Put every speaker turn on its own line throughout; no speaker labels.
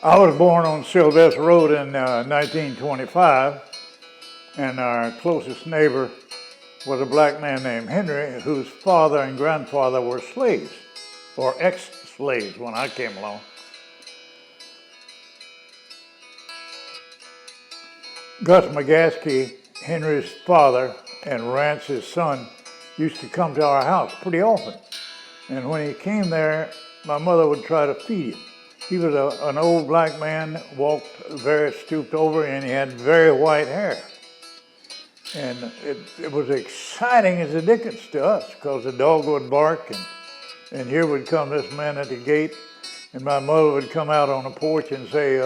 I was born on Sylvest Road in 1925, and our closest neighbor was a black man named Henry, whose father and grandfather were slaves, or ex-slaves when I came along. Gus McGaskeys, Henry's father, and Rance, his son, used to come to our house pretty often. And when he came there, my mother would try to feed him. He was an old black man, walked very stooped over, and he had very white hair. And it was exciting as the dickens to us, because the dog would bark, and here would come this man at the gate, and my mother would come out on the porch and say,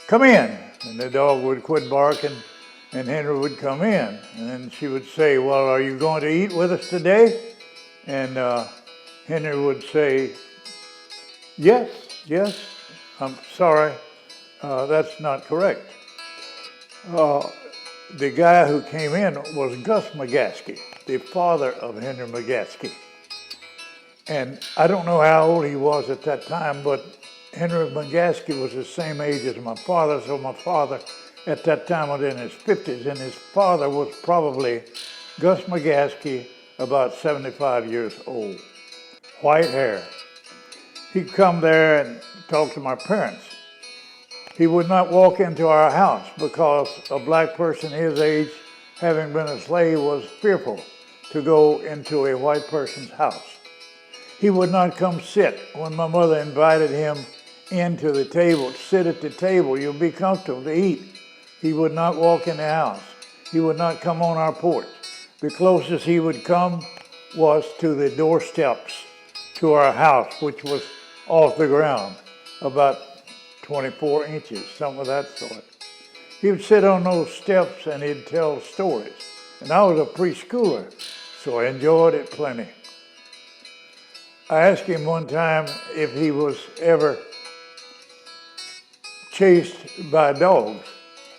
"Come in." And the dog would quit barking, and Henry would come in. And then she would say, "Well, are you going to eat with us today?" And Henry would say, yes, I'm sorry, that's not correct. The guy who came in was Gus McGaskeys, the father of Henry McGaskeys. And I don't know how old he was at that time, but Henry McGaskeys was the same age as my father, so my father at that time was in his 50s, and his father was probably Gus McGaskeys, about 75 years old, white hair. He'd come there and talk to my parents. He would not walk into our house because a black person his age, having been a slave, was fearful to go into a white person's house. He would not come sit when my mother invited him into the table. Sit at the table, you'll be comfortable to eat. He would not walk in the house. He would not come on our porch. The closest he would come was to the doorsteps to our house, which was off the ground, about 24 inches, something of that sort. He would sit on those steps and he'd tell stories. And I was a preschooler, so I enjoyed it plenty. I asked him one time if he was ever chased by dogs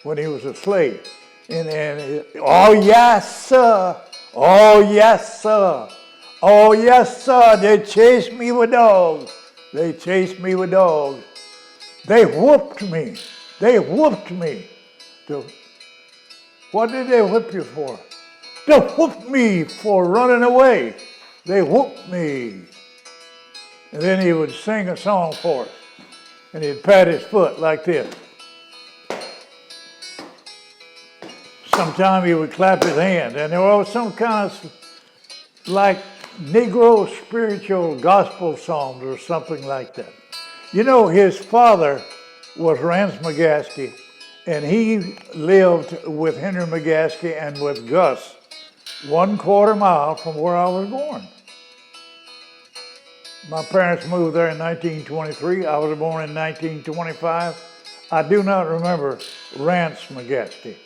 when he was a slave. And oh yes, sir. Oh yes, sir. Oh yes, sir. They chased me with dogs. They chased me with dogs. They whooped me. They whooped me. What did they whip you for? They whooped me for running away. They whooped me. And then he would sing a song for us. And he'd pat his foot like this. Sometimes he would clap his hands. And there was some kind of like Negro spiritual gospel songs or something like that. You know, his father was Rance McGaskeys, and he lived with Henry McGaskeys and with Gus 1/4 mile from where I was born. My parents moved there in 1923. I was born in 1925. I do not remember Rance McGaskeys,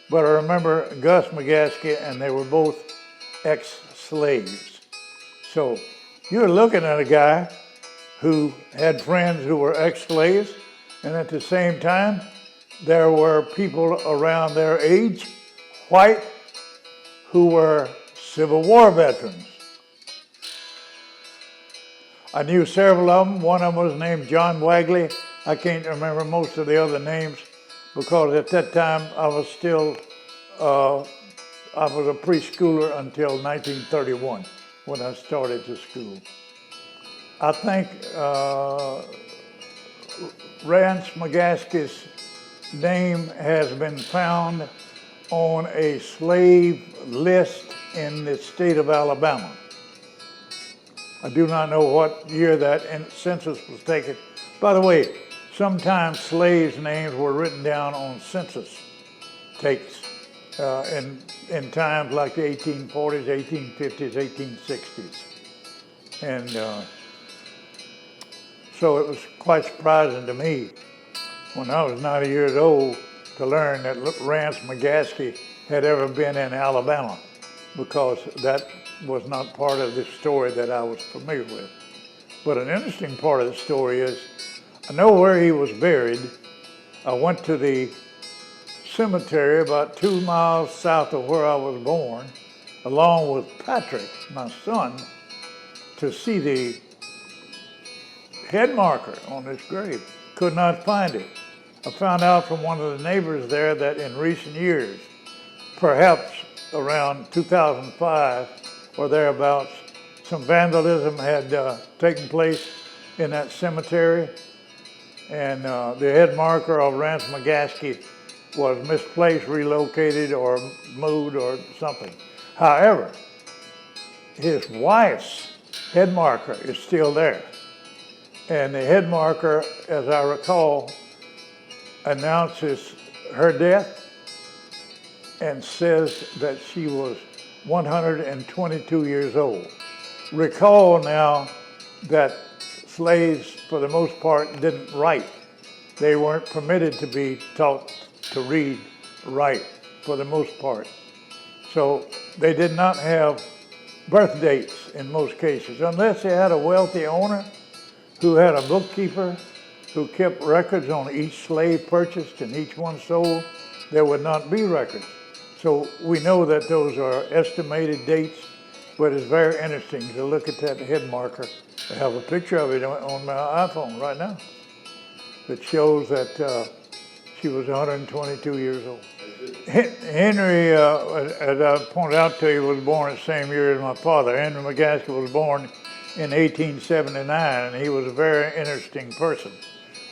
but I remember Gus McGaskeys, and they were both ex-slaves. So you're looking at a guy who had friends who were ex-slaves, and at the same time, there were people around their age, white, who were Civil War veterans. I knew several of them. One of them was named John Wagley. I can't remember most of the other names because at that time I was a preschooler until 1931 when I started to school. I think Rance McGaskeys' name has been found on a slave list in the state of Alabama. I do not know what year that census was taken. By the way, sometimes slaves' names were written down on census takes in times like the 1840s, 1850s, 1860s. And so it was quite surprising to me when I was 90 years old to learn that Rance McGaskeys had ever been in Alabama, because that was not part of the story that I was familiar with. But an interesting part of the story is, I know where he was buried. I went to the cemetery about 2 miles south of where I was born, along with Patrick, my son, to see the head marker on this grave. could not find it. I found out from one of the neighbors there that in recent years, perhaps around 2005 or thereabouts, some vandalism had taken place in that cemetery, and the head marker of Rance McGaskeys was misplaced, relocated, or moved, or something. However, his wife's head marker is still there. And the head marker, as I recall, announces her death and says that she was 122 years old. Recall now that slaves, for the most part, didn't write. They weren't permitted to be taught to read, write, for the most part. So they did not have birth dates in most cases, unless they had a wealthy owner who had a bookkeeper who kept records on each slave purchased and each one sold. There would not be records. So we know that those are estimated dates, but it's very interesting to look at that head marker. I have a picture of it on my iPhone right now that shows that she was 122 years old. Henry, as I pointed out to you, was born the same year as my father. Henry McGaskeys was born in 1879, and he was a very interesting person.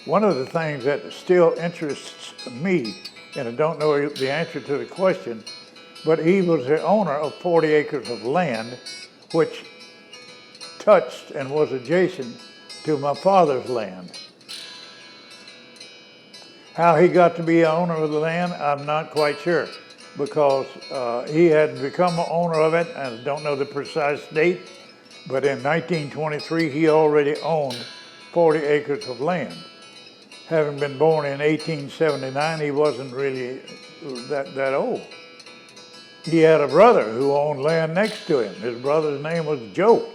One of the things that still interests me, and I don't know the answer to the question, but he was the owner of 40 acres of land, which touched and was adjacent to my father's land. How he got to be an owner of the land, I'm not quite sure, because he had become an owner of it, and I don't know the precise date, but in 1923 he already owned 40 acres of land. Having been born in 1879, he wasn't really that old. He had a brother who owned land next to him. His brother's name was Joe.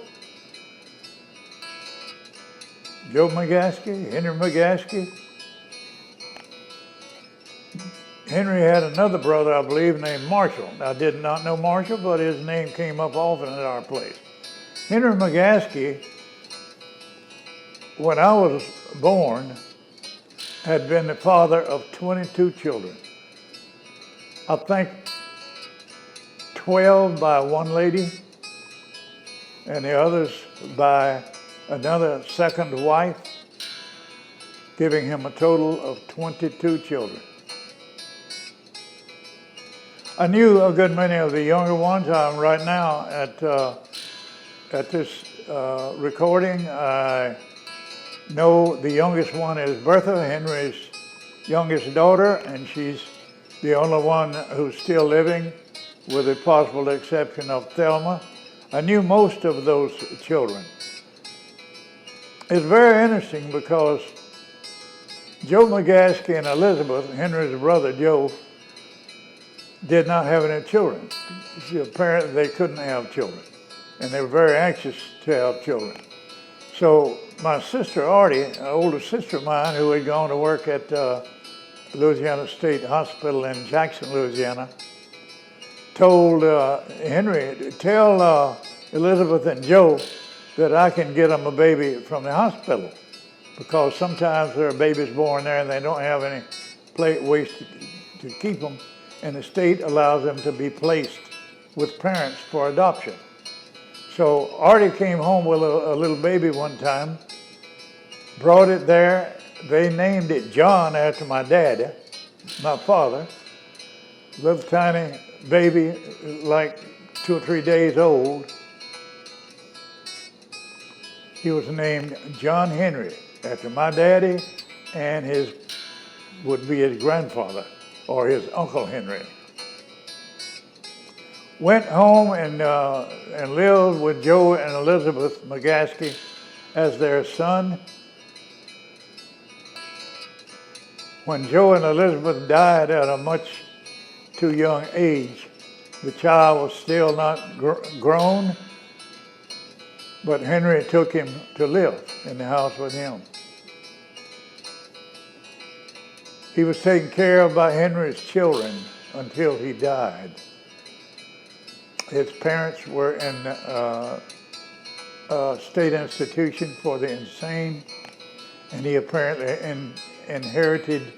Joe McGaskeys, Henry McGaskeys. Henry had another brother, I believe, named Marshall. I did not know Marshall, but his name came up often at our place. Henry McGaskeys, when I was born, had been the father of 22 children. I think 12 by one lady, and the others by another second wife, giving him a total of 22 children. I knew a good many of the younger ones. I'm right now at this recording. I know the youngest one is Bertha, Henry's youngest daughter, and she's the only one who's still living, with the possible exception of Thelma. I knew most of those children. It's very interesting because Joe McGaskeys and Elizabeth, Henry's brother Joe, did not have any children. Apparently they couldn't have children, and they were very anxious to have children. So my sister Artie, an older sister of mine who had gone to work at Louisiana State Hospital in Jackson, Louisiana, told Henry, tell Elizabeth and Joe that I can get them a baby from the hospital, because sometimes there are babies born there and they don't have any ways to keep them, and the state allows them to be placed with parents for adoption. So Artie came home with a little baby one time, brought it there. They named it John after my daddy, my father. Little tiny baby, like 2 or 3 days old. He was named John Henry after my daddy, and would be his grandfather or his Uncle Henry. Went home and lived with Joe and Elizabeth McGaskeys as their son. When Joe and Elizabeth died at a much too young age, the child was still not grown, but Henry took him to live in the house with him. He was taken care of by Henry's children until he died. His parents were in a state institution for the insane, and he apparently inherited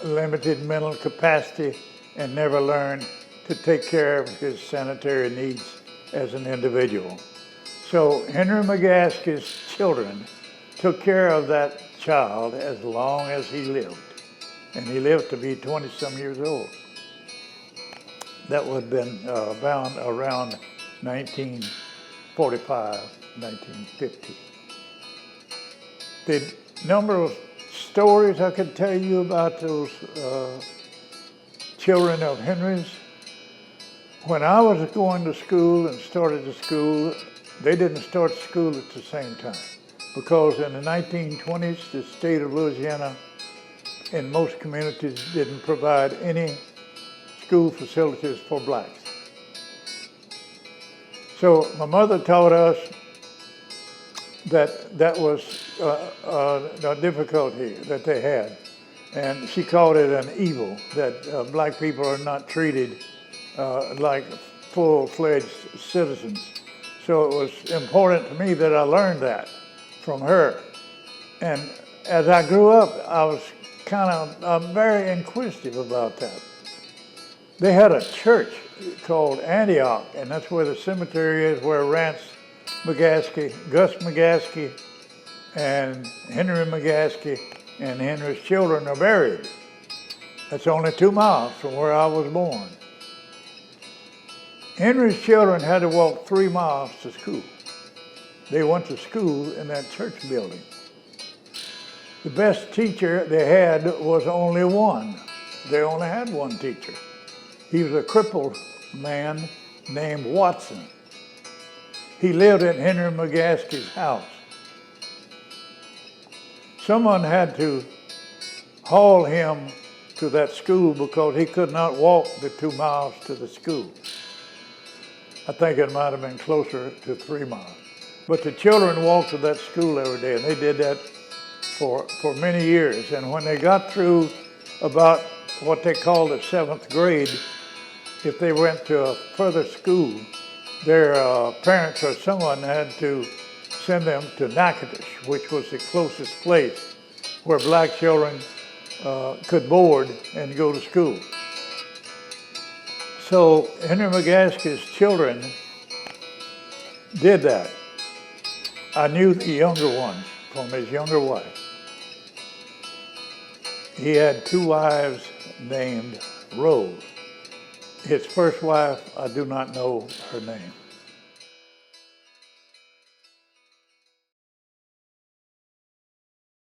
limited mental capacity and never learned to take care of his sanitary needs as an individual. So Henry McGaskeys' children took care of that child as long as he lived. And he lived to be 20-some years old. That would have been bound around 1945, 1950. The number of stories I could tell you about those children of Henry's. When I was going to school and started the school, they didn't start school at the same time, because in the 1920s, the state of Louisiana in most communities didn't provide any school facilities for blacks. So my mother taught us that was a difficulty that they had. And she called it an evil, that black people are not treated like full-fledged citizens. So it was important to me that I learned that from her. And as I grew up, I was very inquisitive about that. They had a church called Antioch, and that's where the cemetery is, where Rance McGaskey, Gus McGaskey, and Henry McGaskey, and Henry's children are buried. That's only 2 miles from where I was born. Henry's children had to walk 3 miles to school. They went to school in that church building. The best teacher they had was only one. They only had one teacher. He was a crippled man named Watson. He lived in Henry McGaskeys' house. Someone had to haul him to that school because he could not walk the 2 miles to the school. I think it might have been closer to 3 miles. But the children walked to that school every day, and they did that for many years. And when they got through about what they called the 7th grade, if they went to a further school, their parents or someone had to send them to Natchitoches, which was the closest place where black children could board and go to school. So Henry McGaskeys' children did that. I knew the younger ones from his younger wife. He had 2 wives named Rose. His first wife, I do not know her name.